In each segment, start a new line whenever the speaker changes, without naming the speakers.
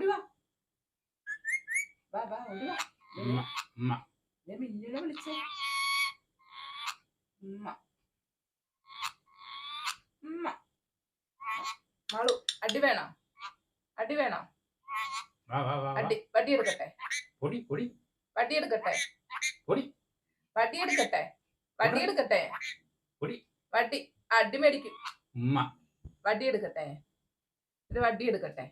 ഓടി വാ വാ വാ ഓടി വാ. മിന്നുനെ വിളിച്ചേ. ഉമ്മ ഉമ്മ. മാളു അടി വേണോ? അടി വേണോ? അടി വടി എടുക്കട്ടെ. വടി എടുക്കട്ടെ. വടി എടുക്കട്ടെ. വടി എടുക്കട്ടെ. വടി അടി മേടിക്കും. വടി എടുക്കട്ടെ. ഒരു വടി എടുക്കട്ടെ.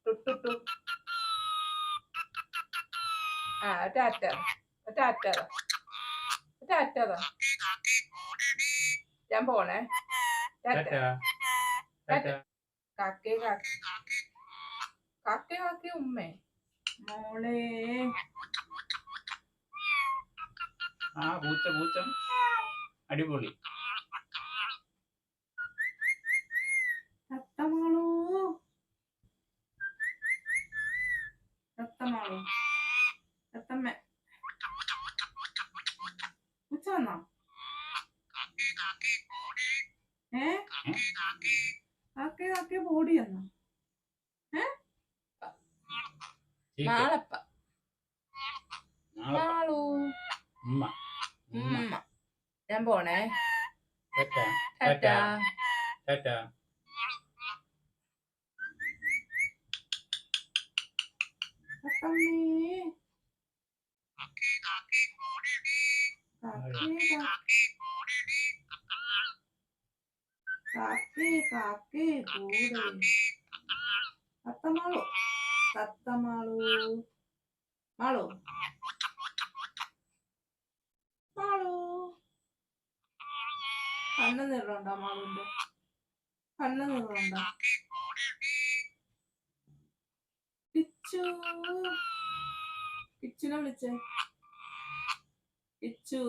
ടുട്ടു ആ ടാറ്റ ടാറ്റ ടാറ്റ. ഞാൻ പോണേ. ടാറ്റ ടാറ്റ. കാക്കേ കാക്കേ ഉമ്മേ മോളെ.
അടിപൊളി.
തത്തമാളൂ തത്തമാളൂ തത്തമ്മ ഉച്ച വന്നോ? കാക്കേ ബോഡി വന്നോ? മാളപ്പ മാളൂ ഉമ്മ. ഞാൻ പോണേ. ടാറ്റ. തത്തമാളൂ മാളൂ മാളൂ. കണ്ണ് നിറണ്ടോ മാളുന്റെ? കണ്ണ് നിറണ്ടോ? കിച്ചുനെ വിളിച്ചേ. കിച്ചു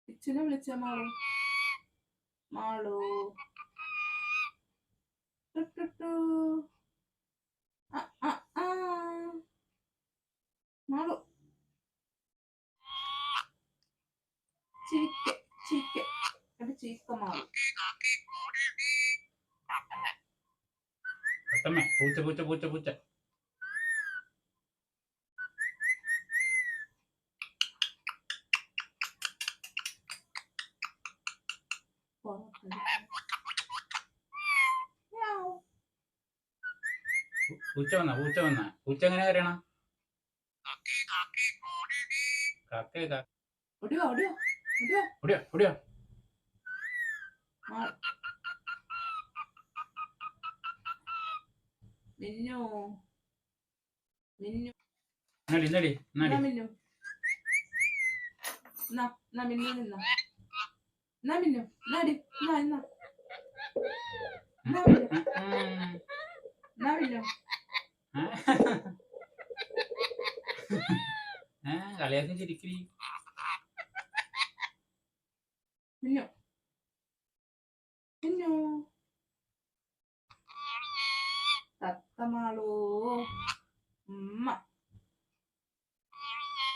കിച്ചുനെ വിളിച്ച മാളു. മാളു മാളു ചീക്ക മാളു.
പൂച്ച. പൂച്ച വന്ന പൂച്ച എങ്ങനെ കരയണം? ഓടിയോ.
മിന്നു
മിന്നു
മിന്നു നടി
കളിയാക്കി ചിരിക്കരി.
മിന്നു